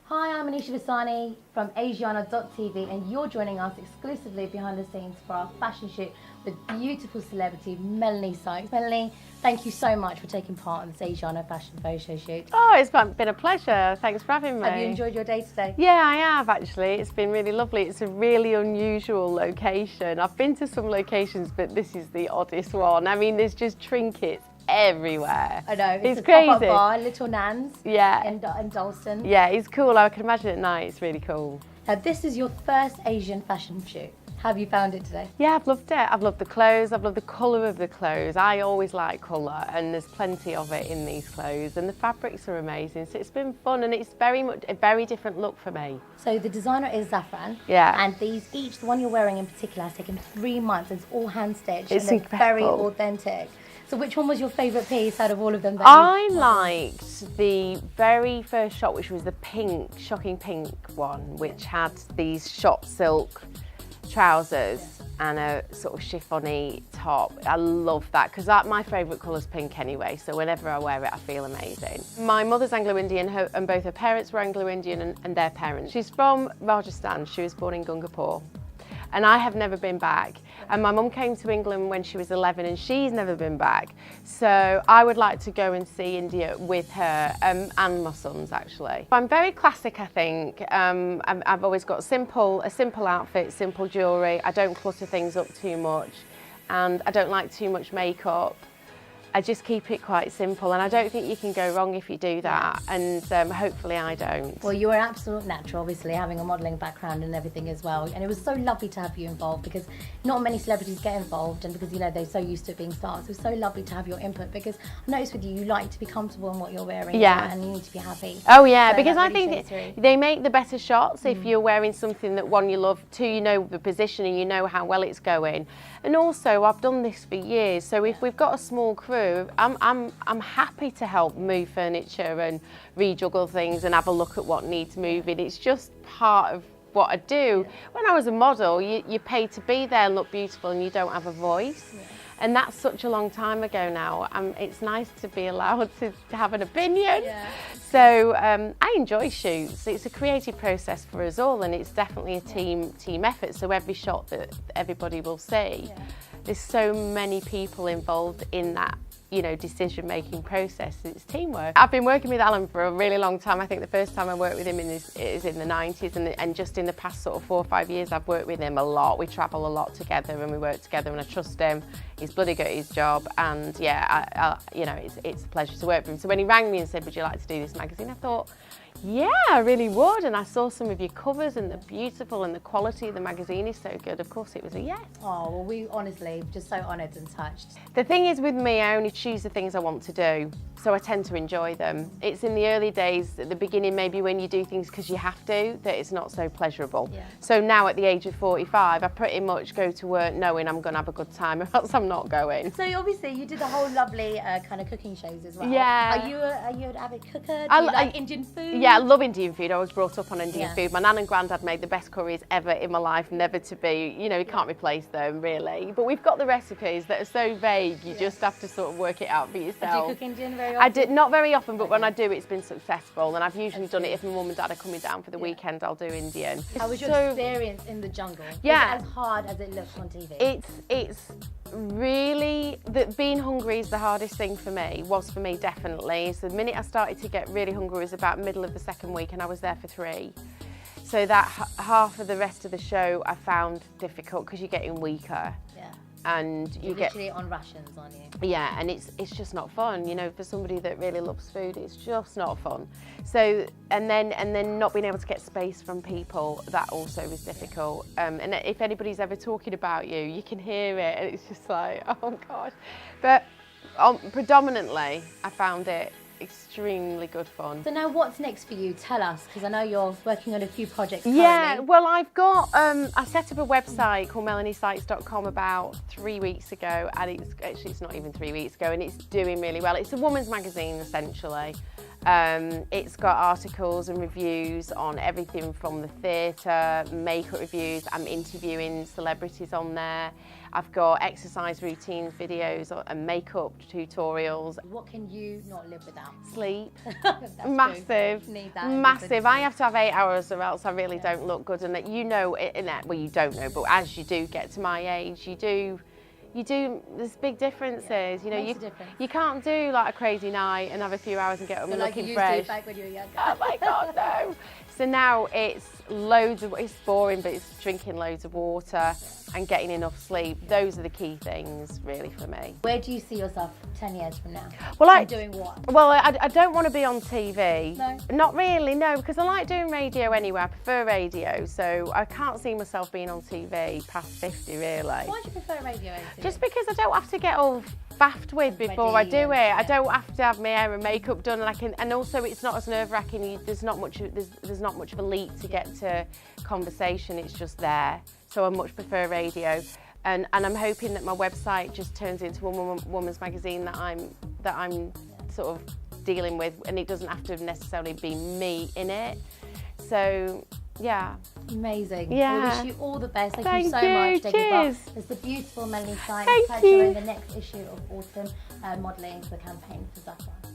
Hi, I'm Anisha Vasani from Asiana.tv and you're joining us exclusively behind the scenes for our fashion shoot with beautiful celebrity Melanie Sykes. Melanie, thank you so much for taking part in this Asiana fashion photo shoot. Oh, it's been a pleasure. Thanks for having me. Have you enjoyed your day today? Yeah, I have actually. It's been really lovely. It's a really unusual location. I've been to some locations, but this is the oddest one. I mean, there's just trinkets everywhere. I know, it's a crazy. pop-up bar, Little Nan's yeah. in Dalston. Yeah, it's cool. I can imagine at night. It's really cool. Now, this is your first Asian fashion shoot. How have you found it today? Yeah, I've loved it. I've loved the clothes. I've loved the colour of the clothes. I always like colour, and there's plenty of it in these clothes. And the fabrics are amazing. So it's been fun, and it's very much a very different look for me. So the designer is Zafran. Yeah. And these each, the one you're wearing in particular, has taken 3 months. It's all hand stitched. It's and they're very incredible. authentic. So which one was your favourite piece out of all of them? I liked the very first shot, which was the pink, shocking pink one, which had these shot silk trousers and a sort of chiffony top. I love that because my favourite colour's pink anyway, so whenever I wear it I feel amazing. My mother's Anglo-Indian and both her parents were Anglo-Indian and their parents. She's from Rajasthan. She was born in Gungapur. And I have never been back. And my mum came to England when she was 11 and she's never been back. So I would like to go and see India with her and my sons actually. I'm very classic, I think. I've always got a simple outfit, simple jewellery. I don't clutter things up too much and I don't like too much makeup. I just keep it quite simple and I don't think you can go wrong if you do that, and hopefully I don't. Well, you're an absolute natural, obviously, having a modelling background and everything as well, and it was so lovely to have you involved because not many celebrities get involved, and because, you know, they're so used to it being stars. It was so lovely to have your input because I noticed with you like to be comfortable in what you're wearing, yeah, and you need to be happy. Oh yeah, so because really I think they make the better shots if you're wearing something that, one, you love, two, you know the position and you know how well it's going. And also, I've done this for years, so if we've got a small crew, I'm happy to help move furniture and rejuggle things and have a look at what needs moving. It's just part of what I do. When I was a model, you're paid to be there and look beautiful and you don't have a voice. And that's such a long time ago now. It's nice to be allowed to have an opinion. So I enjoy shoots. It's a creative process for us all, and it's definitely a team effort. So every shot that everybody will see, there's so many people involved in that, you know, decision-making process. It's teamwork. I've been working with Alan for a really long time. I think the first time I worked with him is in the 90s, and just in the past sort of 4 or 5 years I've worked with him a lot. We travel a lot together and we work together, and I trust him. He's bloody good at his job, and yeah, you know, it's a pleasure to work with him. So when he rang me and said, would you like to do this magazine, I thought, yeah, I really would. And I saw some of your covers and they're beautiful and the quality of the magazine is so good. Of course it was a yes. Oh, well, we honestly just so honoured and touched. The thing is with me, I only choose the things I want to do, so I tend to enjoy them. It's in the early days, at the beginning, maybe when you do things because you have to, that it's not so pleasurable. So now at the age of 45, I pretty much go to work knowing I'm going to have a good time, or else I'm not going. So obviously you did the whole lovely kind of cooking shows as well. Yeah. Are you an avid cooker? Do you like Indian food? Yeah, I love Indian food. I was brought up on Indian food. My nan and granddad made the best curries ever in my life, never to be, you know, you can't replace them really. But we've got the recipes that are so vague, you just have to sort of work it out for yourself. Do you cook Indian very often? I did, not very often, but when I do, it's been successful. And I've usually done it if my mum and dad are coming down for the weekend, I'll do Indian. How was your experience in the jungle? Yeah. Was it as hard as it looks on TV? It's really, being hungry is the hardest thing for me, was for me definitely. So the minute I started to get really hungry was about middle of the second week, and I was there for 3. So that half of the rest of the show I found difficult because you're getting weaker. And you're literally on rations, aren't you? Yeah, and it's just not fun, you know, for somebody that really loves food, it's just not fun. So, and then not being able to get space from people, that also was difficult. And if anybody's ever talking about you, you can hear it, and it's just like, oh gosh. But predominantly, I found it extremely good fun. So now what's next for you? Tell us, because I know you're working on a few projects currently. Yeah, well I've got, I set up a website called melaniesykes.com about 3 weeks ago, and it's not even 3 weeks ago, and it's doing really well. It's a woman's magazine essentially. It's got articles and reviews on everything from the theatre, makeup reviews. I'm interviewing celebrities on there. I've got exercise routines videos and makeup tutorials. What can you not live without? Sleep. That's Massive. true. Need that. Massive. I have to have 8 hours or else I really don't look good. And you know, well, you don't know, but as you do get to my age, you do, there's big differences. You know, Makes a difference. you can't do like a crazy night and have a few hours and get up and like looking you fresh. used to back when you were younger. Oh my God, no. So now it's it's boring, but it's drinking loads of water and getting enough sleep. Those are the key things really for me. Where do you see yourself 10 years from now? Well, And doing what? Well, I don't want to be on TV. No? Not really, no, because I like doing radio anyway. I prefer radio, so I can't see myself being on TV past 50, really. Why do you prefer radio? Just because I don't have to get all faffed with before I do it. I don't have to have my hair and makeup done, and also it's not as nerve-wracking. There's not much of a leap to get to conversation. It's just there. So I much prefer radio, and I'm hoping that my website just turns into a woman's magazine that I'm sort of dealing with, and it doesn't have to necessarily be me in it. So yeah. Amazing. Yeah. We wish you all the best. Thank you Thank so you. much. Taking Cheers. part. It's the beautiful Melanie Sykes. Thank Catch her you. in the next issue of Autumn, modelling for the campaign for Zafran.